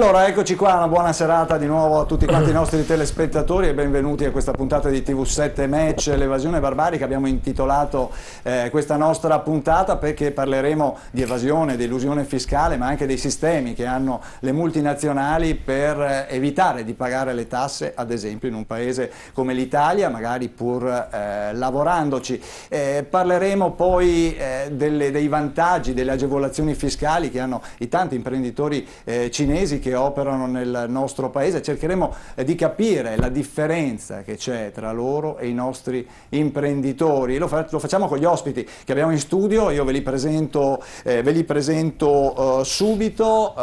allora eccoci qua, una buona serata di nuovo a tutti quanti i nostri telespettatori e benvenuti a questa puntata di TV7 Match, l'evasione barbarica. Abbiamo intitolato questa nostra puntata perché parleremo di evasione, di elusione fiscale, ma anche dei sistemi che hanno le multinazionali per evitare di pagare le tasse, ad esempio in un paese come l'Italia, magari pur lavorandoci. Parleremo poi dei vantaggi, delle agevolazioni fiscali che hanno i tanti imprenditori cinesi che operano nel nostro paese. Cercheremo di capire la differenza che c'è tra loro e i nostri imprenditori. Lo facciamo con gli ospiti che abbiamo in studio, io ve li presento subito.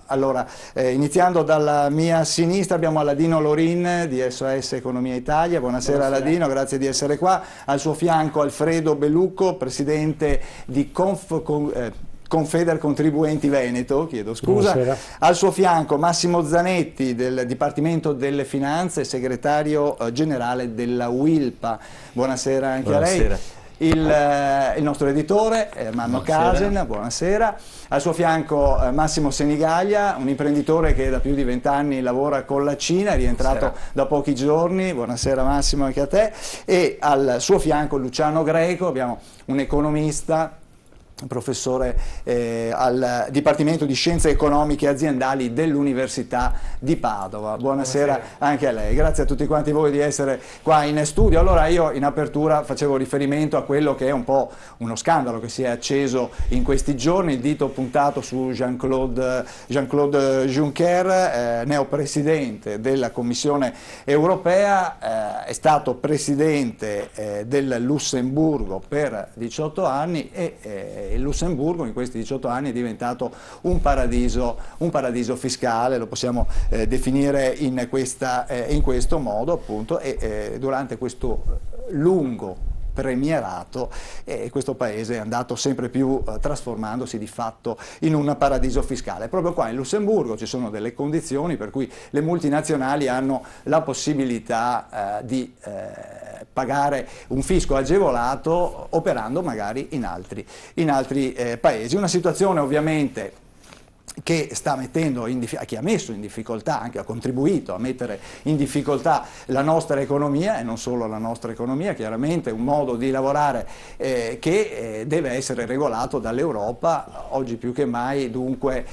Allora, iniziando dalla mia sinistra abbiamo Aladino Lorin di SOS Economia Italia. Buonasera Aladino, grazie di essere qua. Al suo fianco Alfredo Bellucco, presidente di Confedercontribuenti Veneto, chiedo scusa. Buonasera. Al suo fianco Massimo Zanetti del Dipartimento delle Finanze, segretario generale della UILPA. Buonasera anche a lei. Il nostro editore Manno Casen, buonasera. Al suo fianco Massimo Senigaglia, un imprenditore che da più di 20 anni lavora con la Cina, è rientrato da pochi giorni. Buonasera Massimo anche a te. E al suo fianco Luciano Greco, abbiamo un economista, professore al Dipartimento di Scienze Economiche e Aziendali dell'Università di Padova. Buonasera anche a lei. Grazie a tutti quanti voi di essere qua in studio. Allora, io in apertura facevo riferimento a quello che è un po' uno scandalo che si è acceso in questi giorni, il dito puntato su Jean-Claude Juncker, neopresidente della Commissione europea, è stato presidente del Lussemburgo per 18 anni e il Lussemburgo in questi 18 anni è diventato un paradiso fiscale, lo possiamo definire in questo modo, appunto, e durante questo lungo premierato questo paese è andato sempre più trasformandosi di fatto in un paradiso fiscale. Proprio qua in Lussemburgo ci sono delle condizioni per cui le multinazionali hanno la possibilità di pagare un fisco agevolato operando magari in altri paesi. Una situazione ovviamente che sta mettendo che ha messo in difficoltà, anche ha contribuito a mettere in difficoltà la nostra economia, e non solo la nostra economia, chiaramente un modo di lavorare che deve essere regolato dall'Europa, oggi più che mai dunque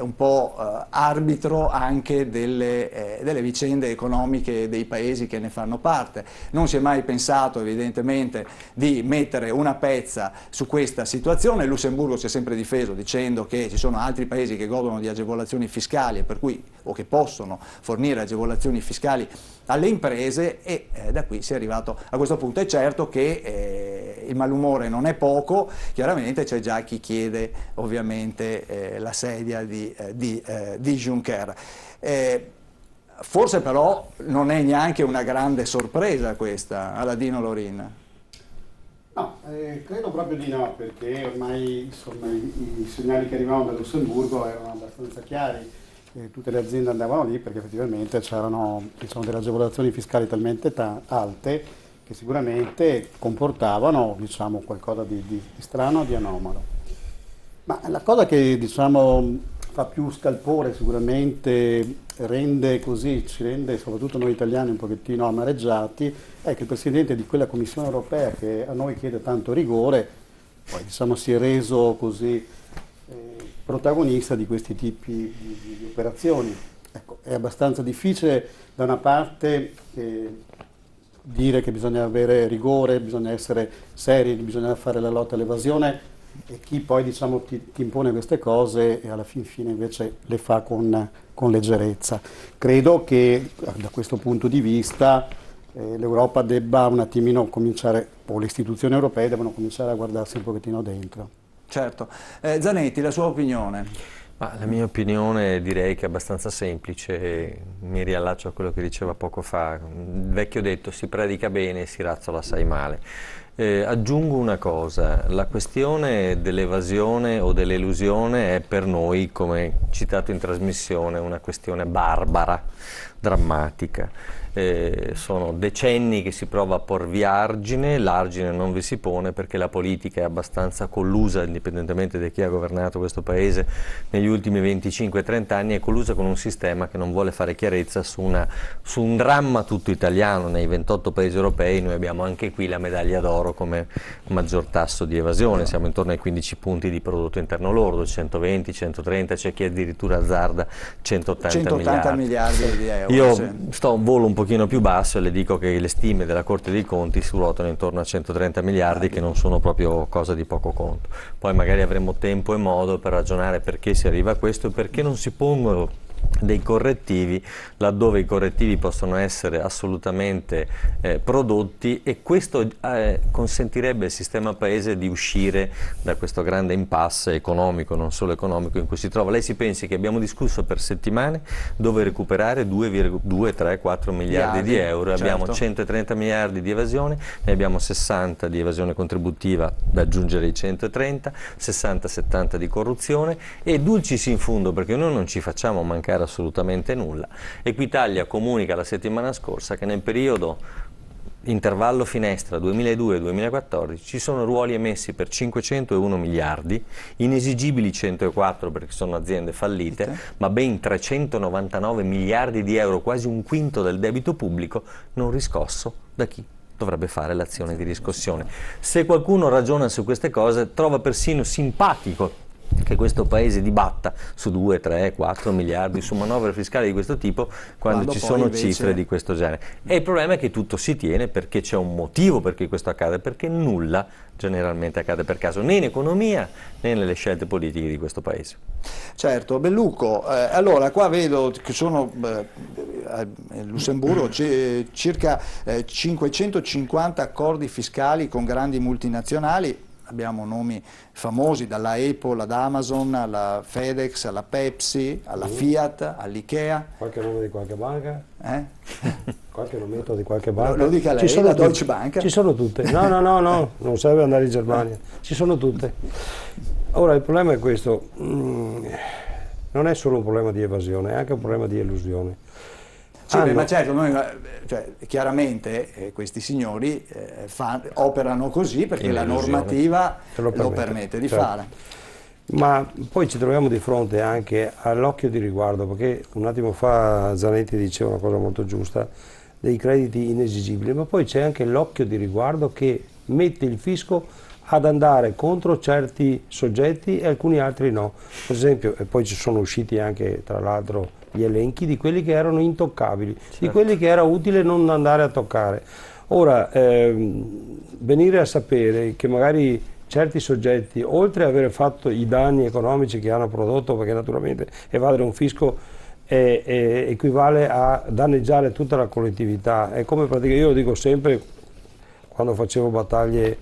un po' arbitro anche delle vicende economiche dei paesi che ne fanno parte. Non si è mai pensato evidentemente di mettere una pezza su questa situazione. Il Lussemburgo si è sempre difeso dicendo che ci sono altri paesi che godono di agevolazioni fiscali o che possono fornire agevolazioni fiscali alle imprese, e da qui si è arrivato a questo punto. È certo che il malumore non è poco, chiaramente c'è già chi chiede ovviamente la sedia di Juncker. Forse però non è neanche una grande sorpresa questa, Aladino Lorin. No, credo proprio di no, perché ormai insomma, i segnali che arrivavano da Lussemburgo erano abbastanza chiari, tutte le aziende andavano lì perché effettivamente c'erano delle agevolazioni fiscali talmente alte che sicuramente comportavano qualcosa di strano, di anomalo. Ma la cosa che fa più scalpore sicuramente, ci rende soprattutto noi italiani un pochettino amareggiati, è che il Presidente di quella Commissione europea che a noi chiede tanto rigore, poi si è reso così protagonista di questi tipi di operazioni. Ecco, è abbastanza difficile da una parte dire che bisogna avere rigore, bisogna essere seri, bisogna fare la lotta all'evasione, e chi poi ti impone queste cose e alla fine invece le fa con leggerezza. Credo che da questo punto di vista l'Europa debba un attimino cominciare, o le istituzioni europee devono cominciare a guardarsi un pochettino dentro. Certo. Zanetti, la sua opinione? La mia opinione direi che è abbastanza semplice, mi riallaccio a quello che diceva poco fa. Il vecchio detto: si predica bene, si razzola assai male. Aggiungo una cosa: la questione dell'evasione o dell'elusione è per noi, come citato in trasmissione, una questione barbara, drammatica. Sono decenni che si prova a porvi argine, l'argine non vi si pone perché la politica è abbastanza collusa, indipendentemente da chi ha governato questo paese negli ultimi 25-30 anni, è collusa con un sistema che non vuole fare chiarezza su un dramma tutto italiano. Nei 28 paesi europei noi abbiamo anche qui la medaglia d'oro come maggior tasso di evasione, siamo intorno ai 15 punti di prodotto interno lordo, 120, 130, c'è chi addirittura azzarda 180 miliardi di euro. Io sì. sto a un volo un pochino più basso e le dico che le stime della Corte dei Conti si ruotano intorno a 130 miliardi, che non sono proprio cosa di poco conto. Poi magari avremo tempo e modo per ragionare perché si arriva a questo e perché non si pongono dei correttivi laddove i correttivi possono essere assolutamente prodotti, e questo consentirebbe al sistema paese di uscire da questo grande impasse economico, non solo economico, in cui si trova. Lei si pensi che abbiamo discusso per settimane dove recuperare 2, 3, 4 miliardi di euro, certo. Abbiamo 130 miliardi di evasione, ne abbiamo 60 di evasione contributiva da aggiungere i 130, 60-70 di corruzione, e dulcis in fundo, perché noi non ci facciamo mancare assolutamente nulla, Equitalia comunica la settimana scorsa che nel periodo intervallo finestra 2002-2014 ci sono ruoli emessi per 501 miliardi, inesigibili 104 perché sono aziende fallite, ma ben 399 miliardi di euro, quasi un quinto del debito pubblico, non riscosso da chi dovrebbe fare l'azione di riscossione. Se qualcuno ragiona su queste cose, trova persino simpatico che questo paese dibatta su 2, 3, 4 miliardi su manovre fiscali di questo tipo quando ci sono invece cifre di questo genere. E il problema è che tutto si tiene perché c'è un motivo perché questo accade, perché nulla generalmente accade per caso, né in economia né nelle scelte politiche di questo paese. Certo, Bellucco, allora qua vedo che sono in Lussemburgo circa 550 accordi fiscali con grandi multinazionali. Abbiamo nomi famosi, dalla Apple ad Amazon, alla FedEx, alla Pepsi, alla Fiat, all'Ikea. Qualche nome di qualche banca? Qualche nometto di qualche Lo banca? dica lei, la Deutsche Bank? Ci sono tutte. No, non serve andare in Germania. Ci sono tutte. Ora, il problema è questo. Non è solo un problema di evasione, è anche un problema di elusione. Sì, ma certo, noi, cioè, chiaramente questi signori operano così perché la normativa lo permette di fare. Ma poi ci troviamo di fronte anche all'occhio di riguardo, perché un attimo fa Zanetti diceva una cosa molto giusta, dei crediti inesigibili, ma poi c'è anche l'occhio di riguardo che mette il fisco ad andare contro certi soggetti e alcuni altri no. Per esempio, e poi ci sono usciti anche tra l'altro gli elenchi di quelli che erano intoccabili, certo, di quelli che era utile non andare a toccare. Ora, venire a sapere che magari certi soggetti, oltre ad aver fatto i danni economici che hanno prodotto, perché naturalmente evadere un fisco equivale a danneggiare tutta la collettività, è come praticamente, io lo dico sempre quando facevo battaglie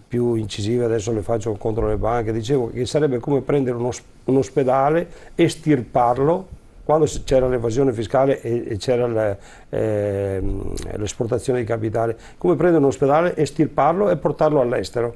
più incisive, adesso le faccio contro le banche, dicevo che sarebbe come prendere un ospedale e estirparlo, quando c'era l'evasione fiscale e c'era l'esportazione di capitali, come prendere un ospedale, estirparlo e portarlo all'estero.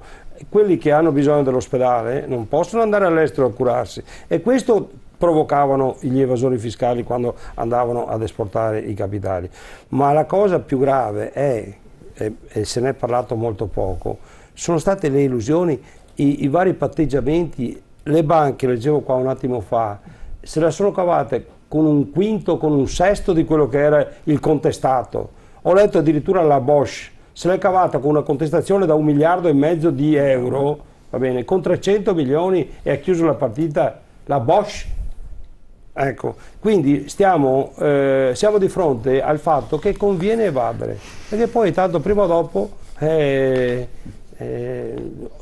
Quelli che hanno bisogno dell'ospedale non possono andare all'estero a curarsi, e questo provocavano gli evasori fiscali quando andavano ad esportare i capitali. Ma la cosa più grave è, e se ne è parlato molto poco, sono state le illusioni, i vari patteggiamenti. Le banche, leggevo qua un attimo fa, se la sono cavate con un quinto, con un sesto di quello che era il contestato. Ho letto addirittura la Bosch, se l'è cavata con una contestazione da 1,5 miliardi di euro, va bene, con 300 milioni e ha chiuso la partita la Bosch. Ecco, quindi siamo di fronte al fatto che conviene evadere, perché poi tanto prima o dopo te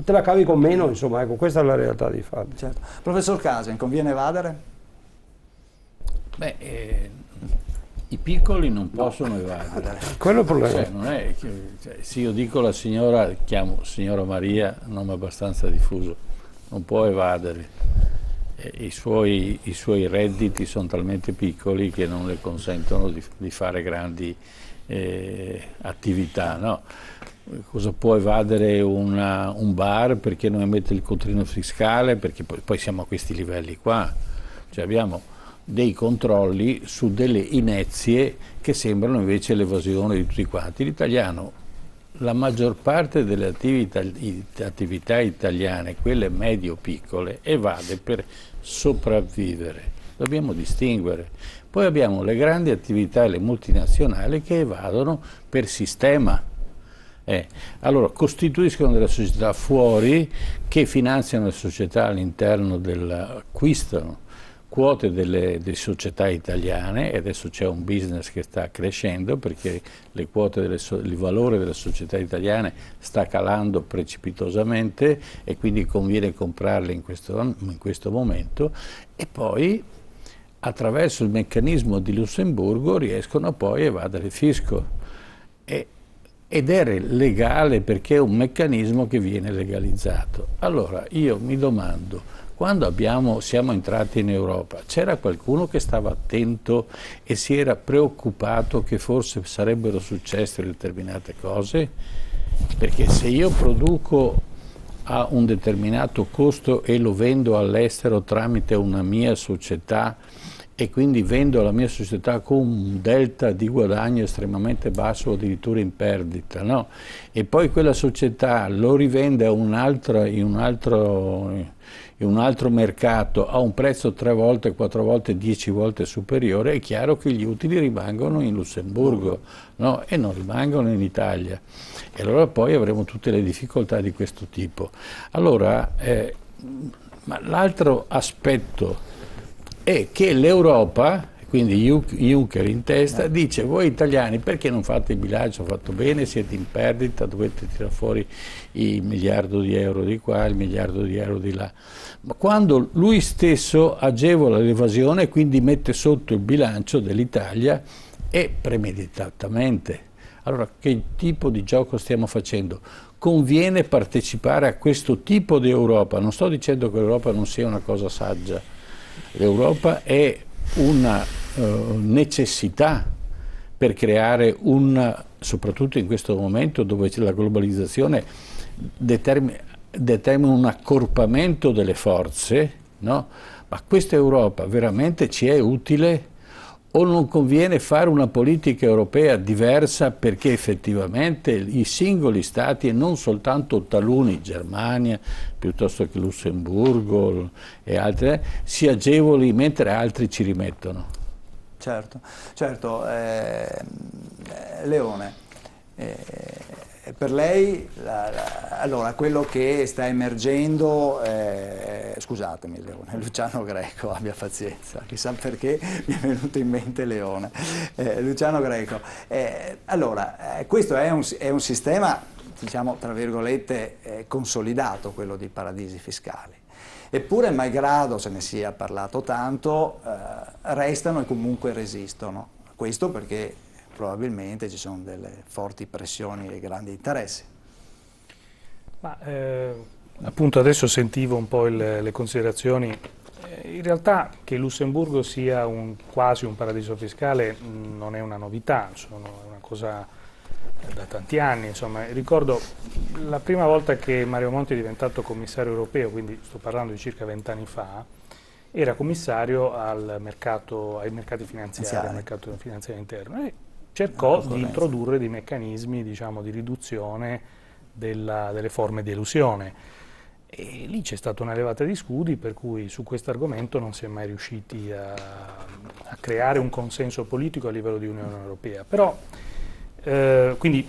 la cavi con meno, insomma, ecco, questa è la realtà dei fatti. Certo. Professor Casen, conviene evadere? Beh, i piccoli non possono evadere. Quello è il problema. Cioè, non è che, se io dico alla signora, chiamo signora Maria, nome abbastanza diffuso, non può evadere. I suoi redditi sono talmente piccoli che non le consentono di fare grandi attività, no? Cosa può evadere un bar perché non emette il contrino fiscale, perché poi siamo a questi livelli qua, cioè abbiamo dei controlli su delle inezie che sembrano invece l'evasione di tutti quanti. L'italiano, la maggior parte delle attività italiane, quelle medio-piccole, evade per sopravvivere. Dobbiamo distinguere. Poi abbiamo le grandi attività e le multinazionali che evadono per sistema. Allora costituiscono delle società fuori che finanziano le società all'interno acquistano quote delle società italiane, e adesso c'è un business che sta crescendo perché le quote il valore delle società italiane sta calando precipitosamente e quindi conviene comprarle in questo momento, e poi attraverso il meccanismo di Lussemburgo riescono poi a evadere il fisco. Ed è legale perché è un meccanismo che viene legalizzato. Allora io mi domando, quando siamo entrati in Europa, c'era qualcuno che stava attento e si era preoccupato che forse sarebbero successe determinate cose? Perché se io produco a un determinato costo e lo vendo all'estero tramite una mia società, e quindi vendo la mia società con un delta di guadagno estremamente basso o addirittura in perdita, no? E poi quella società lo rivende a in un altro mercato a un prezzo 3 volte, 4 volte, 10 volte superiore, è chiaro che gli utili rimangono in Lussemburgo, no? E non rimangono in Italia. E allora poi avremo tutte le difficoltà di questo tipo. Allora, ma l'altro aspetto è che l'Europa, quindi Juncker in testa, dice: voi italiani perché non fate il bilancio fatto bene, siete in perdita, dovete tirare fuori il miliardo di euro di qua, il miliardo di euro di là. Ma quando lui stesso agevola l'evasione e quindi mette sotto il bilancio dell'Italia, e premeditatamente. Allora che tipo di gioco stiamo facendo? Conviene partecipare a questo tipo di Europa. Non sto dicendo che l'Europa non sia una cosa saggia. L'Europa è una necessità per creare soprattutto in questo momento dove la globalizzazione determina un accorpamento delle forze, no? Ma questa Europa veramente ci è utile? O non conviene fare una politica europea diversa perché effettivamente i singoli stati, e non soltanto taluni, Germania, piuttosto che Lussemburgo e altri, si agevoli mentre altri ci rimettono? Certo, certo. Leone, per lei allora quello che sta emergendo, scusatemi Leone, Luciano Greco, abbia pazienza, chissà perché mi è venuto in mente Leone, Luciano Greco, allora questo è un sistema, diciamo tra virgolette, consolidato, quello di paradisi fiscali. Eppure, malgrado se ne sia parlato tanto, restano e comunque resistono. Questo perché probabilmente ci sono delle forti pressioni e grandi interessi. Ma, appunto adesso sentivo un po' le considerazioni. In realtà che Lussemburgo sia quasi un paradiso fiscale non è una novità, è una cosa da tanti anni. Insomma, ricordo la prima volta che Mario Monti è diventato commissario europeo, quindi sto parlando di circa 20 anni fa, era commissario ai mercati finanziari, al mercato finanziario interno, e cercò di introdurre dei meccanismi, diciamo, di riduzione delle forme di elusione. E lì c'è stata una levata di scudi, per cui su questo argomento non si è mai riusciti a creare un consenso politico a livello di Unione Europea. Però, quindi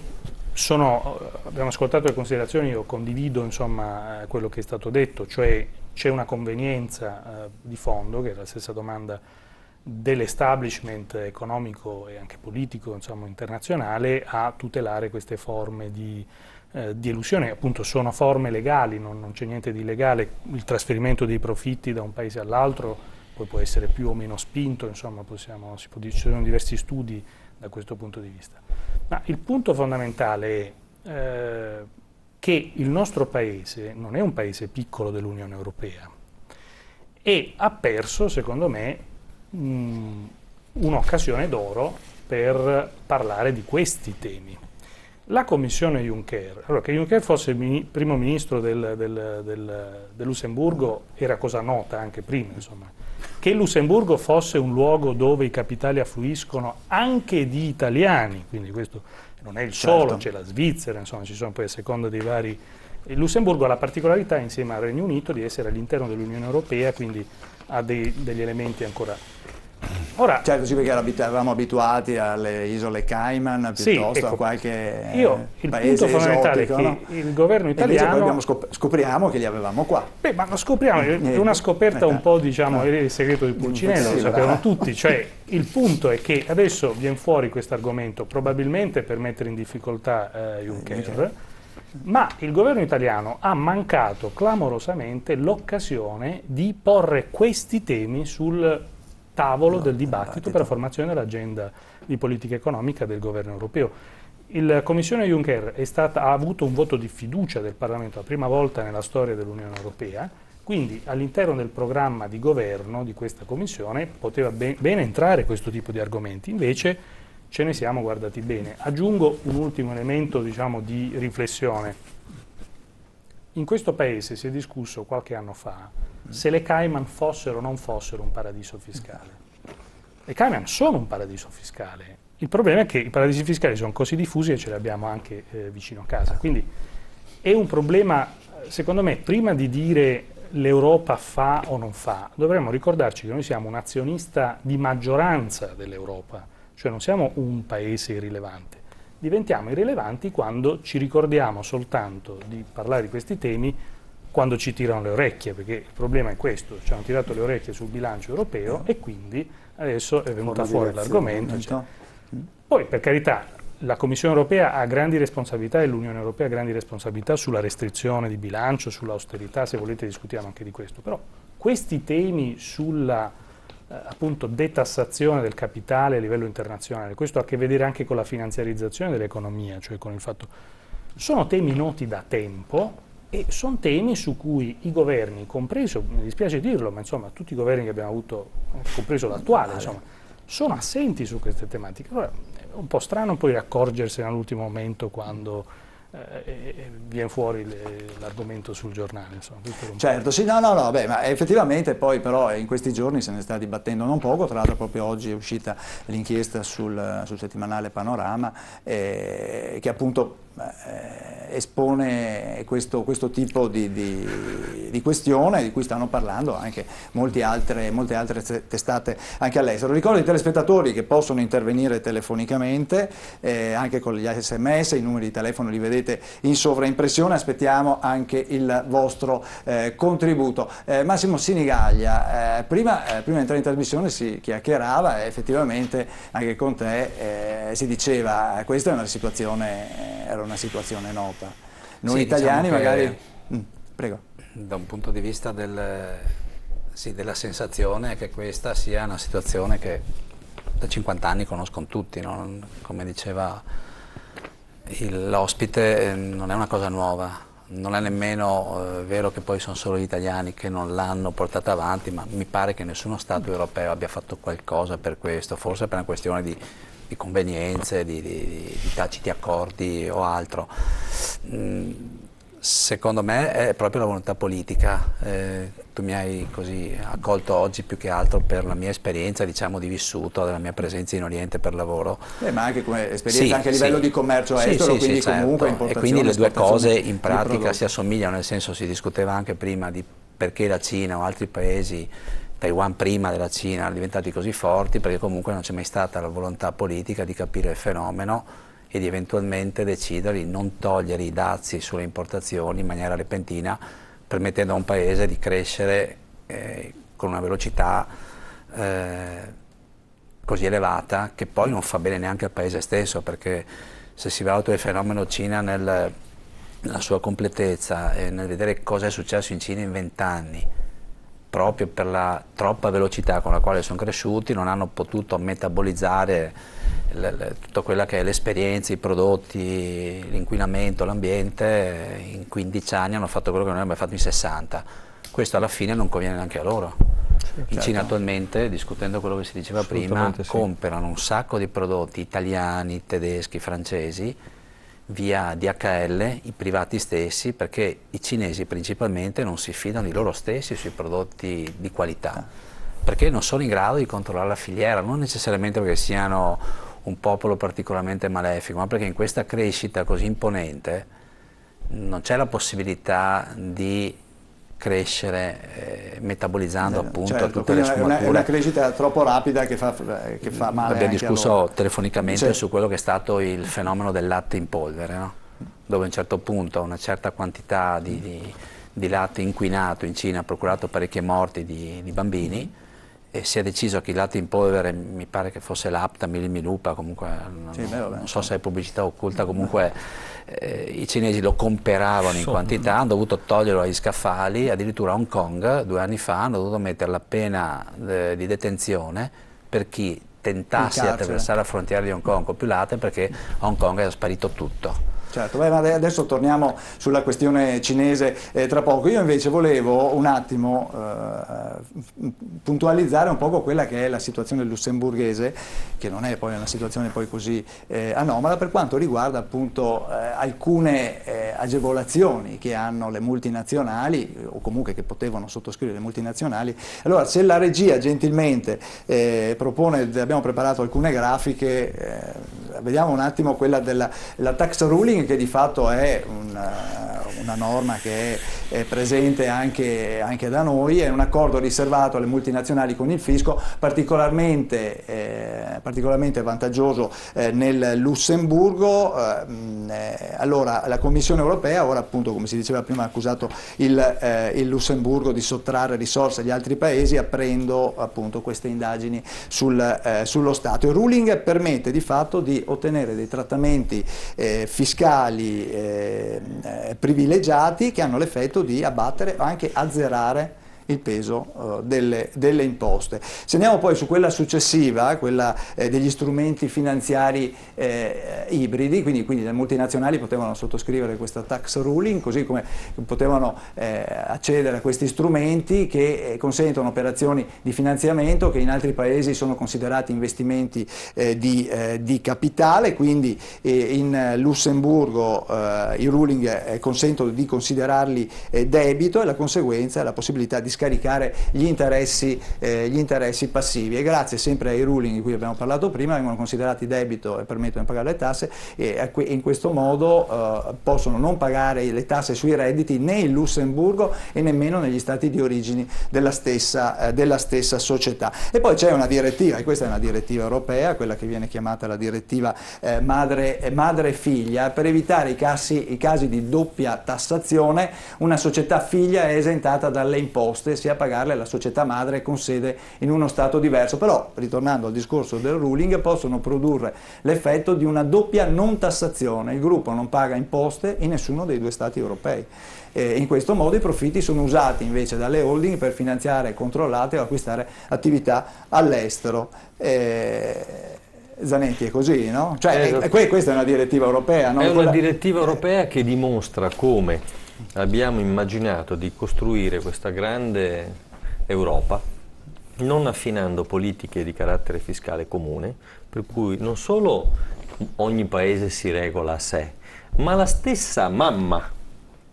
abbiamo ascoltato le considerazioni, io condivido insomma quello che è stato detto, cioè c'è una convenienza di fondo, che è la stessa domanda dell'establishment economico e anche politico, insomma, internazionale, a tutelare queste forme di elusione. Appunto sono forme legali, non c'è niente di illegale, il trasferimento dei profitti da un paese all'altro poi può essere più o meno spinto, insomma ci sono diversi studi da questo punto di vista. Ma il punto fondamentale è che il nostro paese non è un paese piccolo dell'Unione Europea e ha perso, secondo me, un'occasione d'oro per parlare di questi temi. La Commissione Juncker, allora, che Juncker fosse il primo ministro del Lussemburgo era cosa nota anche prima, insomma. che il Lussemburgo fosse un luogo dove i capitali affluiscono anche di italiani, quindi questo non è il solo, c'è la Svizzera, insomma ci sono poi a seconda dei vari... Il Lussemburgo ha la particolarità insieme al Regno Unito di essere all'interno dell'Unione Europea, quindi ha degli elementi ancora... Ora, certo, sì, perché eravamo abituati alle isole Cayman piuttosto a qualche il paese punto fondamentale esotico, è che il governo italiano... E invece poi scopriamo che li avevamo qua. Beh, ma lo scopriamo, è una scoperta un po', diciamo, il segreto di Pulcinella, lo sapevano tutti, cioè il punto è che adesso viene fuori questo argomento, probabilmente per mettere in difficoltà Juncker, ma il governo italiano ha mancato clamorosamente l'occasione di porre questi temi sul tavolo del dibattito per la formazione dell'agenda di politica economica del governo europeo. La Commissione Juncker ha avuto un voto di fiducia del Parlamento la prima volta nella storia dell'Unione Europea, quindi all'interno del programma di governo di questa Commissione poteva bene entrare questo tipo di argomenti, invece ce ne siamo guardati bene. Aggiungo un ultimo elemento, diciamo, di riflessione. In questo Paese si è discusso qualche anno fa se le Cayman fossero o non fossero un paradiso fiscale. Le Cayman sono un paradiso fiscale. Il problema è che i paradisi fiscali sono così diffusi e ce li abbiamo anche vicino a casa. Quindi è un problema, secondo me, prima di dire l'Europa fa o non fa, dovremmo ricordarci che noi siamo un azionista di maggioranza dell'Europa, cioè non siamo un paese irrilevante. Diventiamo irrilevanti quando ci ricordiamo soltanto di parlare di questi temi quando ci tirano le orecchie, perché il problema è questo, ci hanno tirato le orecchie sul bilancio europeo e quindi adesso è venuta fuori l'argomento. Poi, per carità, la Commissione europea ha grandi responsabilità e l'Unione europea ha grandi responsabilità sulla restrizione di bilancio, sull'austerità, se volete discutiamo anche di questo, però questi temi sulla appunto detassazione del capitale a livello internazionale, questo ha a che vedere anche con la finanziarizzazione dell'economia, cioè con il fatto, sono temi noti da tempo e sono temi su cui i governi, compreso, mi dispiace dirlo, ma insomma tutti i governi che abbiamo avuto, compreso l'attuale, insomma, sono assenti su queste tematiche. Allora, è un po' strano poi accorgersene all'ultimo momento quando viene fuori l'argomento sul giornale. Insomma, certo, sì, no, beh, ma effettivamente poi però in questi giorni se ne sta dibattendo non poco, tra l'altro proprio oggi è uscita l'inchiesta sul settimanale Panorama che appunto espone questo tipo di questione di cui stanno parlando anche molte altre testate anche all'estero. Ricordo ai telespettatori che possono intervenire telefonicamente anche con gli SMS, i numeri di telefono li vedete in sovraimpressione, aspettiamo anche il vostro contributo. Massimo Sinigaglia, prima di entrare in trasmissione si chiacchierava e effettivamente anche con te si diceva questa è era una situazione nota. Noi sì, italiani diciamo magari... prego. Da un punto di vista della sensazione che questa sia una situazione che da 50 anni conoscono tutti, no? Come diceva l'ospite, non è una cosa nuova, non è nemmeno vero che poi sono solo gli italiani che non l'hanno portata avanti, ma mi pare che nessuno Stato europeo abbia fatto qualcosa per questo, forse per una questione di convenienze, di taciti accordi o altro. Secondo me è proprio la volontà politica. Tu mi hai così accolto oggi più che altro per la mia esperienza, diciamo, di vissuto, della mia presenza in Oriente per lavoro. Ma anche come esperienza anche a livello di commercio estero, quindi comunque certo. importazione. E quindi le due cose in pratica si assomigliano, nel senso si discuteva anche prima di perché la Cina o altri paesi, Taiwan prima della Cina, erano diventati così forti, perché comunque non c'è mai stata la volontà politica di capire il fenomeno e di eventualmente decidere di non togliere i dazi sulle importazioni in maniera repentina, permettendo a un paese di crescere con una velocità così elevata che poi non fa bene neanche al paese stesso, perché se si valuta il fenomeno Cina nella sua completezza e nel vedere cosa è successo in Cina in 20 anni, proprio per la troppa velocità con la quale sono cresciuti, non hanno potuto metabolizzare tutta quella che è l'esperienza, i prodotti, l'inquinamento, l'ambiente. In 15 anni hanno fatto quello che noi abbiamo fatto in 60. Questo alla fine non conviene neanche a loro. In Cina attualmente, discutendo quello che si diceva prima, comprano un sacco di prodotti italiani, tedeschi, francesi, via DHL, i privati stessi, perché i cinesi principalmente non si fidano di loro stessi sui prodotti di qualità. perché non sono in grado di controllare la filiera, non necessariamente perché siano un popolo particolarmente malefico, ma perché in questa crescita così imponente non c'è la possibilità di crescere metabolizzando appunto certo, tutte le sfumature. È una crescita troppo rapida che fa male. Abbiamo discusso loro. telefonicamente su quello che è stato il fenomeno del latte in polvere, no? Dove a un certo punto una certa quantità di latte inquinato in Cina ha procurato parecchie morti di bambini, e si è deciso che il latte in polvere, mi pare che fosse l'Apta Milimilupa, comunque non so se è pubblicità occulta, comunque i cinesi lo comperavano in quantità, hanno dovuto toglierlo agli scaffali, addirittura a Hong Kong 2 anni fa hanno dovuto mettere la pena di detenzione per chi tentasse di attraversare la frontiera di Hong Kong con più latte, perché a Hong Kong era sparito tutto. Certo, beh, ma adesso torniamo sulla questione cinese tra poco. Io invece volevo un attimo puntualizzare un poco quella che è la situazione lussemburghese, che non è poi una situazione poi così anomala, per quanto riguarda appunto alcune agevolazioni che hanno le multinazionali, o comunque che potevano sottoscrivere le multinazionali. Allora, se la regia gentilmente propone, abbiamo preparato alcune grafiche, vediamo un attimo quella della tax ruling, che di fatto è una norma che è presente anche da noi, è un accordo riservato alle multinazionali con il fisco, particolarmente vantaggioso nel Lussemburgo. Allora la Commissione europea, ora appunto come si diceva prima, ha accusato il Lussemburgo di sottrarre risorse agli altri paesi, aprendo appunto queste indagini sullo Stato. Il ruling permette di fatto di ottenere dei trattamenti fiscali privilegiati che hanno l'effetto di abbattere o anche azzerare il peso delle imposte. Se andiamo poi su quella successiva, quella degli strumenti finanziari ibridi, quindi le multinazionali potevano sottoscrivere questa tax ruling, così come potevano accedere a questi strumenti che consentono operazioni di finanziamento che in altri paesi sono considerati investimenti di capitale, quindi in Lussemburgo i ruling consentono di considerarli debito, e la conseguenza è la possibilità di scaricare gli interessi passivi, e grazie sempre ai ruling di cui abbiamo parlato prima vengono considerati debito e permettono di pagare le tasse, e in questo modo possono non pagare le tasse sui redditi né in Lussemburgo e nemmeno negli stati di origine della stessa società. E poi c'è una direttiva, e questa è una direttiva europea, quella che viene chiamata la direttiva madre e figlia, per evitare i casi di doppia tassazione. Una società figlia è esentata dalle imposte, sia a pagarle la società madre con sede in uno Stato diverso, però ritornando al discorso del ruling possono produrre l'effetto di una doppia non tassazione, il gruppo non paga imposte in nessuno dei 2 Stati europei. In questo modo i profitti sono usati invece dalle holding per finanziare, controllate o acquistare attività all'estero. Zanetti, è così, no? Cioè, questa è una direttiva europea, no? È una direttiva europea che dimostra come abbiamo immaginato di costruire questa grande Europa non affinando politiche di carattere fiscale comune, per cui non solo ogni paese si regola a sé, ma la stessa mamma,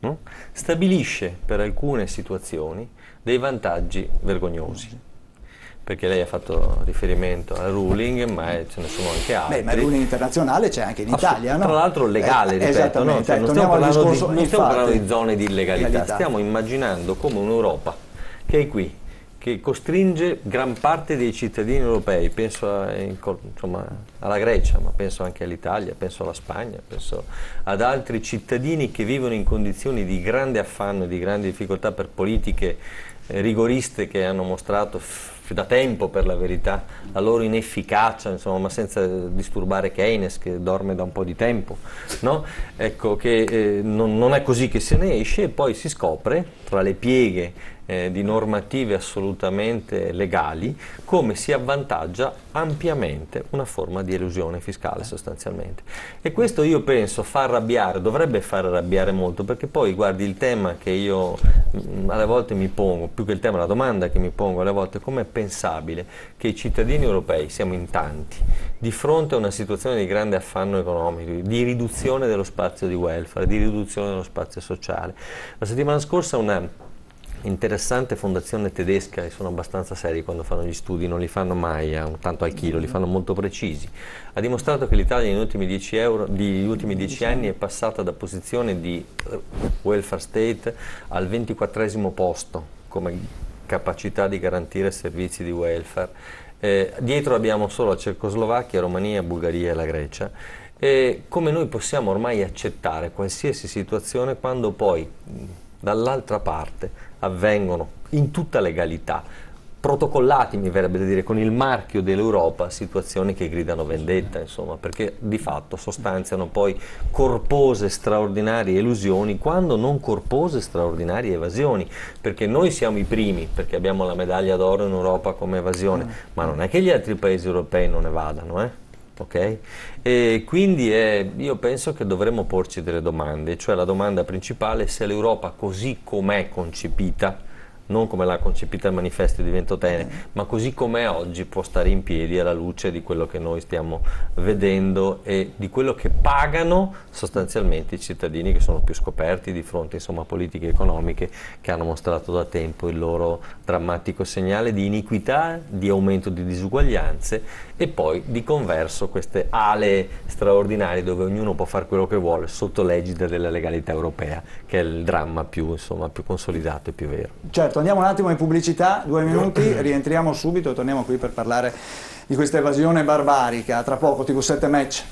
no? Stabilisce per alcune situazioni dei vantaggi vergognosi. Perché lei ha fatto riferimento al ruling, ma ce ne sono anche altri. Ma il ruling internazionale c'è anche in Italia, no? Tra l'altro legale, ripeto, no? Cioè, non stiamo parlando di zone di illegalità, stiamo immaginando come un'Europa che è qui, che costringe gran parte dei cittadini europei, penso alla Grecia, ma penso anche all'Italia, penso alla Spagna, penso ad altri cittadini che vivono in condizioni di grande affanno e di grande difficoltà per politiche rigoriste che hanno mostrato da tempo, per la verità, la loro inefficacia, insomma, ma senza disturbare Keynes che dorme da un po' di tempo, no? Ecco che non è così che se ne esce, e poi si scopre tra le pieghe di normative assolutamente legali come si avvantaggia ampiamente una forma di elusione fiscale sostanzialmente. E questo io penso fa arrabbiare, dovrebbe far arrabbiare molto, perché poi guardi il tema che io alle volte mi pongo, più che il tema, la domanda che mi pongo alle volte: com'è pensabile che i cittadini europei, siamo in tanti, di fronte a una situazione di grande affanno economico, di riduzione dello spazio di welfare, di riduzione dello spazio sociale. La settimana scorsa interessante fondazione tedesca, e sono abbastanza seri quando fanno gli studi, non li fanno mai tanto al chilo, li fanno molto precisi. Ha dimostrato che l'Italia negli ultimi 10 anni è passata da posizione di welfare state al 24esimo posto come capacità di garantire servizi di welfare. Dietro abbiamo solo la Cecoslovacchia, Romania, Bulgaria e la Grecia. Come noi possiamo ormai accettare qualsiasi situazione quando poi dall'altra parte avvengono in tutta legalità, protocollati mi verrebbe da dire con il marchio dell'Europa, situazioni che gridano vendetta, insomma, perché di fatto sostanziano poi corpose straordinarie elusioni quando non corpose straordinarie evasioni, perché noi siamo i primi perché abbiamo la medaglia d'oro in Europa come evasione, ma non è che gli altri paesi europei non ne vadano, ok? E quindi io penso che dovremmo porci delle domande, cioè la domanda principale è se l'Europa così com'è concepita, non come l'ha concepita il manifesto di Ventotene, ma così com'è oggi può stare in piedi alla luce di quello che noi stiamo vedendo e di quello che pagano sostanzialmente i cittadini che sono più scoperti di fronte, insomma, a politiche economiche che hanno mostrato da tempo il loro drammatico segnale di iniquità, di aumento di disuguaglianze e poi di converso queste ale straordinarie dove ognuno può fare quello che vuole sotto l'egida della legalità europea, che è il dramma più, insomma, più consolidato e più vero. Certo, andiamo un attimo in pubblicità, 2 minuti, rientriamo subito e torniamo qui per parlare di questa evasione barbarica. Tra poco TV7 Match.